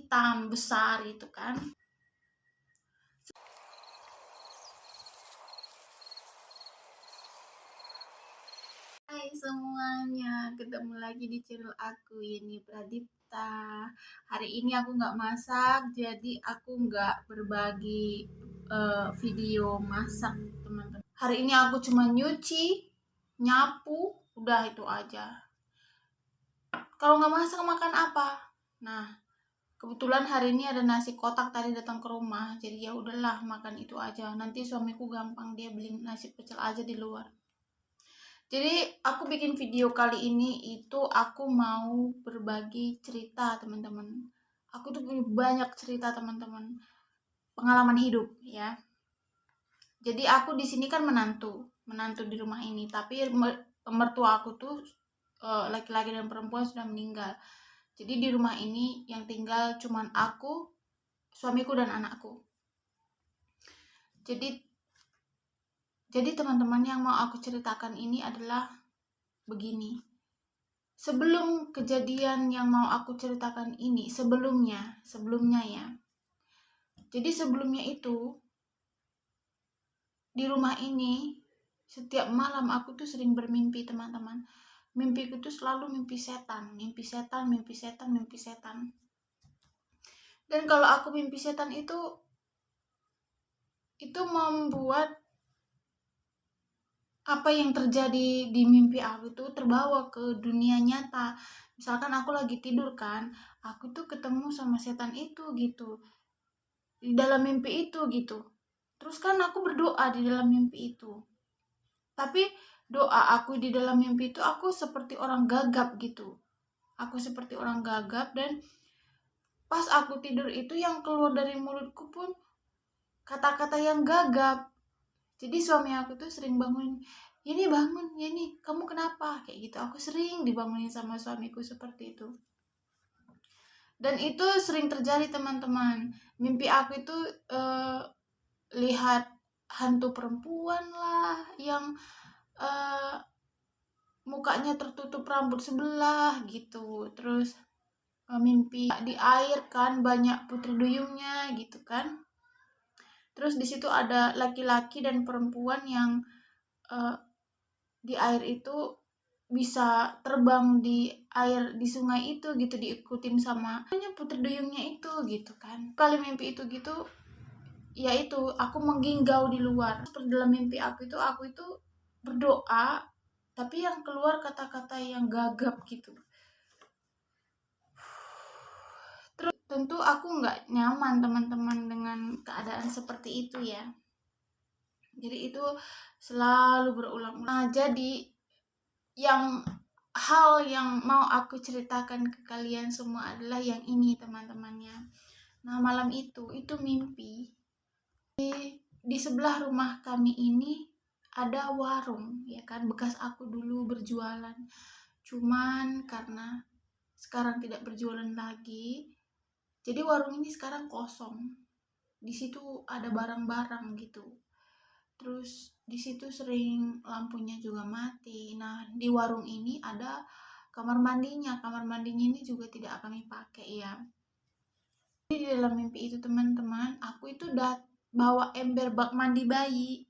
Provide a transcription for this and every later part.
hitam besar itu kan. Hai semuanya, ketemu lagi di channel aku Yeni Pradipta. Hari ini aku nggak masak, jadi aku nggak berbagi video masak teman-teman. Hari ini aku cuma nyuci, nyapu, udah itu aja. Kalau nggak masak makan apa? Nah, kebetulan hari ini ada nasi kotak tadi datang ke rumah, jadi ya udahlah makan itu aja. Nanti suamiku gampang, dia beli nasi pecel aja di luar. Jadi aku bikin video kali ini itu aku mau berbagi cerita teman-teman. Aku tuh punya banyak cerita teman-teman, pengalaman hidup ya. Jadi aku di sini kan menantu di rumah ini, tapi mertua aku tuh laki-laki dan perempuan sudah meninggal. Jadi di rumah ini yang tinggal cuman aku, suamiku dan anakku. Jadi teman-teman, yang mau aku ceritakan ini adalah begini. Sebelum kejadian yang mau aku ceritakan ini, sebelumnya ya. Jadi sebelumnya itu di rumah ini setiap malam aku tuh sering bermimpi teman-teman. Mimpiku tuh selalu mimpi setan. Dan kalau aku mimpi setan itu membuat apa yang terjadi di mimpi aku tuh terbawa ke dunia nyata. Misalkan aku lagi tidur kan, aku tuh ketemu sama setan itu gitu, di dalam mimpi itu gitu. Terus kan aku berdoa di dalam mimpi itu. Tapi doa aku di dalam mimpi itu aku seperti orang gagap gitu. Aku seperti orang gagap, dan pas aku tidur itu yang keluar dari mulutku pun kata-kata yang gagap. Jadi suami aku tuh sering bangun, ini bangun, ini kamu kenapa? Kayak gitu. Aku sering dibangunin sama suamiku seperti itu. Dan itu sering terjadi teman-teman. Mimpi aku itu lihat hantu perempuan lah yang mukanya tertutup rambut sebelah gitu. Terus mimpi di air kan, banyak putri duyungnya gitu kan. Terus di situ ada laki-laki dan perempuan yang di air itu bisa terbang di air di sungai itu gitu, diikutin sama putri duyungnya itu gitu kan. Kali mimpi itu gitu, yaitu aku mengginggau di luar. Seperti dalam mimpi aku itu berdoa, tapi yang keluar kata-kata yang gagap gitu. Terus tentu aku nggak nyaman teman-teman dengan keadaan seperti itu ya. Jadi itu selalu berulang-ulang. Nah, jadi hal yang mau aku ceritakan ke kalian semua adalah yang ini teman-temannya. Nah, malam itu mimpi di sebelah rumah kami ini ada warung ya kan, bekas aku dulu berjualan. Cuman karena sekarang tidak berjualan lagi, jadi warung ini sekarang kosong. Di situ ada barang-barang gitu. Terus di situ sering lampunya juga mati. Nah, di warung ini ada kamar mandinya. Kamar mandinya ini juga tidak kami pakai ya. Jadi di dalam mimpi itu teman-teman, aku itu bawa ember bak mandi bayi.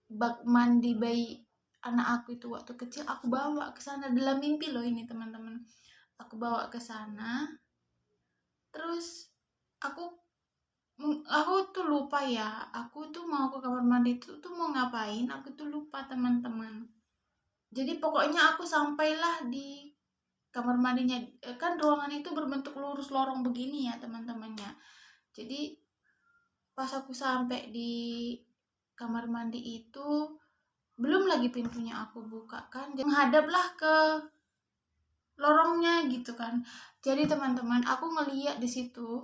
Bak mandi bayi anak aku itu waktu kecil, aku bawa ke sana dalam mimpi loh ini teman-teman. Aku bawa ke sana. Terus aku tuh lupa ya, aku tuh mau ke kamar mandi itu tuh mau ngapain, aku tuh lupa teman-teman. Jadi pokoknya aku sampailah di kamar mandinya, kan ruangan itu berbentuk lurus lorong begini ya teman-temannya. Jadi pas aku sampai di kamar mandi itu, belum lagi pintunya aku buka kan, menghadaplah ke lorongnya gitu kan. Jadi teman-teman, aku ngeliat di situ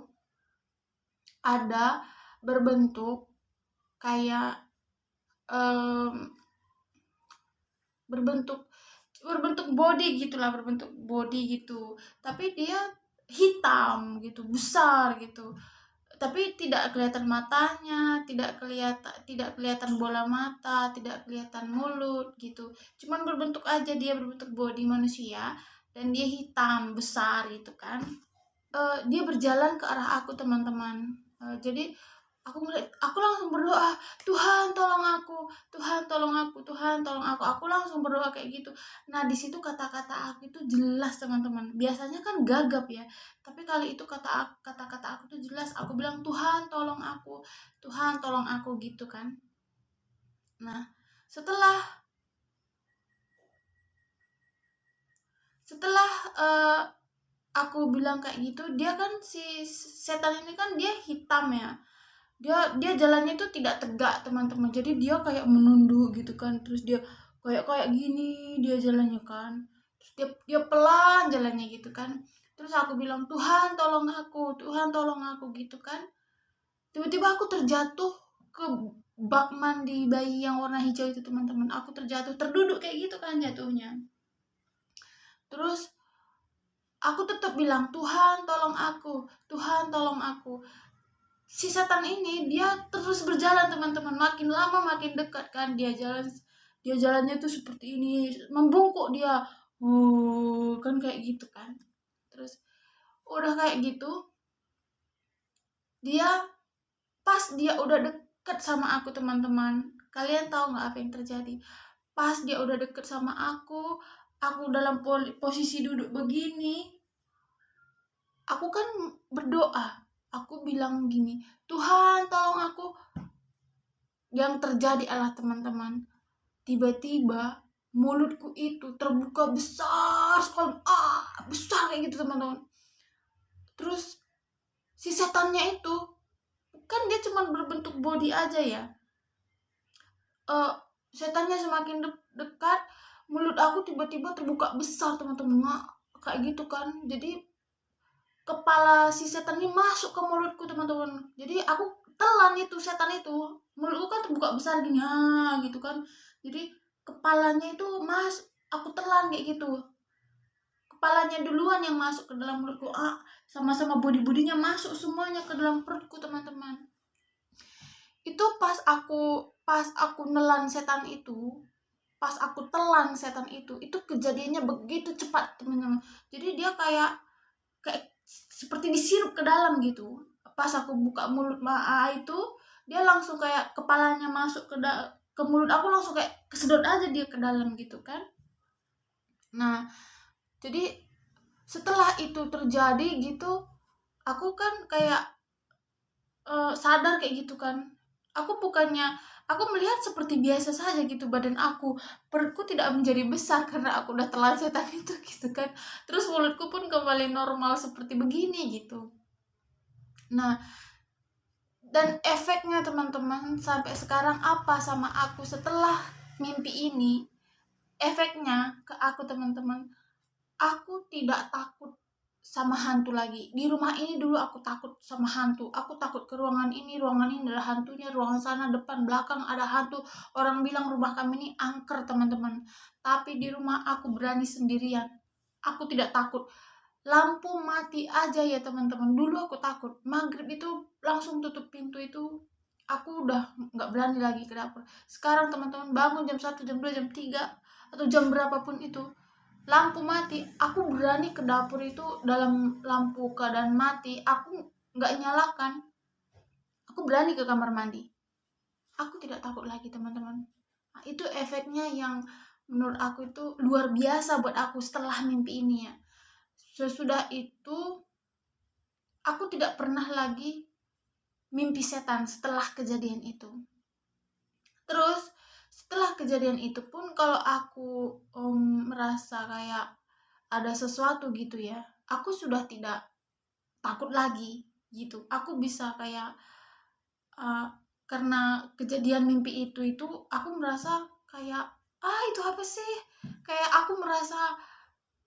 ada berbentuk kayak berbentuk body gitulah, berbentuk body gitu, tapi dia hitam gitu, besar gitu, tapi tidak kelihatan matanya, tidak kelihatan bola mata, tidak kelihatan mulut gitu, cuman berbentuk aja, dia berbentuk body manusia dan dia hitam besar gitu kan. dia berjalan ke arah aku teman-teman. Jadi aku ngeliat, aku langsung berdoa, Tuhan tolong aku, Tuhan tolong aku, Tuhan tolong aku langsung berdoa kayak gitu. Nah di situ kata-kata aku itu jelas teman-teman. Biasanya kan gagap ya, tapi kali itu kata-kata aku tuh jelas. Aku bilang, Tuhan tolong aku, Tuhan tolong aku, gitu kan. Nah setelah aku bilang kayak gitu, dia kan, si setan ini kan dia hitam ya, dia jalannya itu tidak tegak teman-teman. Jadi dia kayak menunduk gitu kan, terus dia kayak gini dia jalannya kan, terus dia pelan jalannya gitu kan. Terus aku bilang, Tuhan tolong aku, Tuhan tolong aku, gitu kan. Tiba-tiba aku terjatuh ke bak mandi bayi yang warna hijau itu teman-teman. Aku terjatuh, terduduk kayak gitu kan jatuhnya. Terus aku tetap bilang, Tuhan tolong aku, Tuhan tolong aku. Si setan ini dia terus berjalan teman-teman, makin lama makin dekat kan. Dia jalannya tuh seperti ini, membungkuk dia, kan kayak gitu kan. Terus udah kayak gitu, pas dia udah deket sama aku teman-teman, kalian tahu nggak apa yang terjadi? Pas dia udah deket sama aku dalam posisi duduk begini, aku kan berdoa, aku bilang gini, Tuhan tolong aku. Yang terjadi adalah teman-teman, tiba-tiba mulutku itu terbuka besar sekali, besar kayak gitu teman-teman. Terus si setannya itu kan dia cuma berbentuk body aja ya. Setannya semakin dekat, mulut aku tiba-tiba terbuka besar teman-teman, kayak gitu kan. Jadi kepala si setan ini masuk ke mulutku teman-teman. Jadi aku telan itu setan itu, mulutku kan terbuka besar gini, gitu kan. Jadi kepalanya itu aku telan kayak gitu. Kepalanya duluan yang masuk ke dalam mulutku, sama-sama body-bodinya masuk semuanya ke dalam perutku teman-teman. Itu pas aku nelan setan itu, pas aku telan setan itu kejadiannya begitu cepat teman-teman. Jadi dia kayak seperti disirup ke dalam gitu. Pas aku buka mulut itu, dia langsung kayak kepalanya masuk ke mulut aku, langsung kayak kesedot aja dia ke dalam gitu kan. Nah jadi setelah itu terjadi gitu, aku kan kayak sadar kayak gitu kan. Aku melihat seperti biasa saja gitu badan aku, perutku tidak menjadi besar karena aku udah telan setan itu gitu kan. Terus mulutku pun kembali normal seperti begini gitu. Nah dan efeknya teman-teman sampai sekarang apa sama aku setelah mimpi ini, efeknya ke aku teman-teman, aku tidak takut sama hantu lagi. Di rumah ini dulu aku takut sama hantu, aku takut ke ruangan ini ada hantunya, ruangan sana depan belakang ada hantu. Orang bilang rumah kami ini angker teman-teman, tapi di rumah aku berani sendirian, aku tidak takut. Lampu mati aja ya teman-teman, dulu aku takut. Maghrib itu langsung tutup pintu itu, aku udah nggak berani lagi ke dapur. Sekarang teman-teman, bangun jam 1, jam 2, jam 3, atau jam berapapun itu, lampu mati, aku berani ke dapur itu dalam lampu keadaan mati, aku nggak nyalakan. Aku berani ke kamar mandi, aku tidak takut lagi teman-teman. Nah, itu efeknya yang menurut aku itu luar biasa buat aku setelah mimpi ini ya. Sesudah itu aku tidak pernah lagi mimpi setan setelah kejadian itu. Terus setelah kejadian itu pun kalau aku merasa kayak ada sesuatu gitu ya, aku sudah tidak takut lagi gitu. Aku bisa kayak karena kejadian mimpi itu aku merasa kayak itu apa sih, kayak aku merasa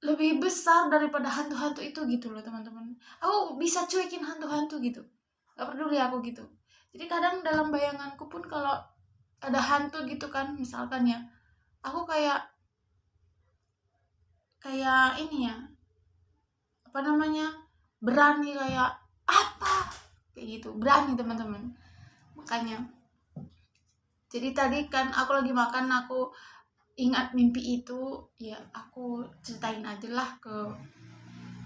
lebih besar daripada hantu-hantu itu gitu loh teman-teman. Aku bisa cuekin hantu-hantu gitu, gak peduli aku gitu. Jadi kadang dalam bayanganku pun kalau ada hantu gitu kan misalkan ya, aku kayak ini ya, apa namanya, berani kayak apa kayak gitu, berani teman-teman. Makanya jadi tadi kan aku lagi makan, aku ingat mimpi itu ya, aku ceritain aja lah ke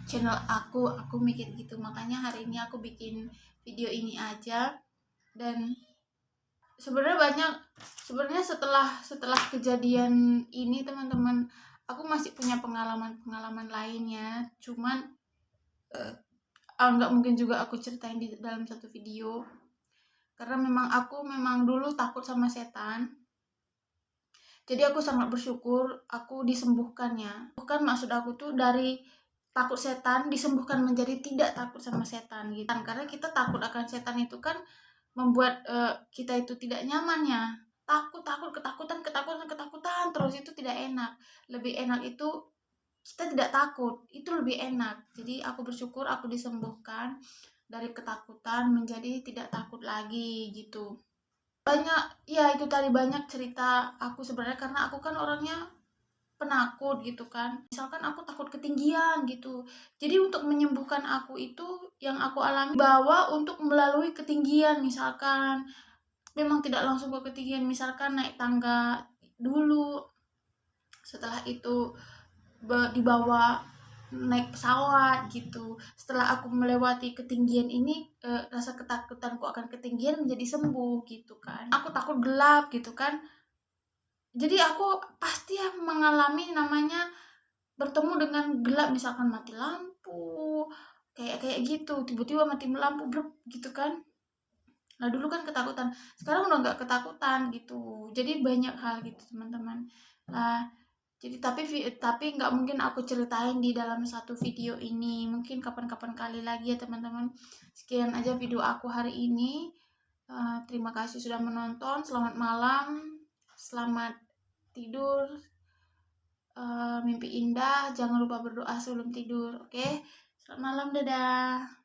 channel aku mikir gitu. Makanya hari ini aku bikin video ini aja. Dan sebenarnya setelah kejadian ini teman-teman, aku masih punya pengalaman lainnya, cuman nggak mungkin juga aku ceritain di dalam satu video, karena aku memang dulu takut sama setan. Jadi aku sangat bersyukur aku disembuhkannya. Bukan maksud aku tuh dari takut setan disembuhkan menjadi tidak takut sama setan gitu. Karena kita takut akan setan itu kan membuat kita itu tidak nyaman ya. Ketakutan terus itu tidak enak. Lebih enak itu kita tidak takut, itu lebih enak. Jadi aku bersyukur aku disembuhkan dari ketakutan menjadi tidak takut lagi gitu. Banyak ya, itu tadi banyak cerita aku sebenarnya, karena aku kan orangnya penakut gitu kan. Misalkan aku takut ketinggian gitu, jadi untuk menyembuhkan aku itu yang aku alami bahwa untuk melalui ketinggian, misalkan memang tidak langsung ke ketinggian, misalkan naik tangga dulu, setelah itu dibawa naik pesawat gitu. Setelah aku melewati ketinggian ini, rasa ketakutanku akan ketinggian menjadi sembuh gitu kan. Aku takut gelap gitu kan, jadi aku pasti mengalami namanya bertemu dengan gelap, misalkan mati lampu kayak kayak gitu, tiba-tiba mati lampu bluk gitu kan. Nah dulu kan ketakutan, sekarang udah nggak ketakutan gitu. Jadi banyak hal gitu teman-teman. Nah jadi tapi nggak mungkin aku ceritain di dalam satu video ini, mungkin kapan-kapan kali lagi ya teman-teman. Sekian aja video aku hari ini. Terima kasih sudah menonton. Selamat malam, selamat tidur, mimpi indah. Jangan lupa berdoa sebelum tidur, oke? Selamat malam, dadah.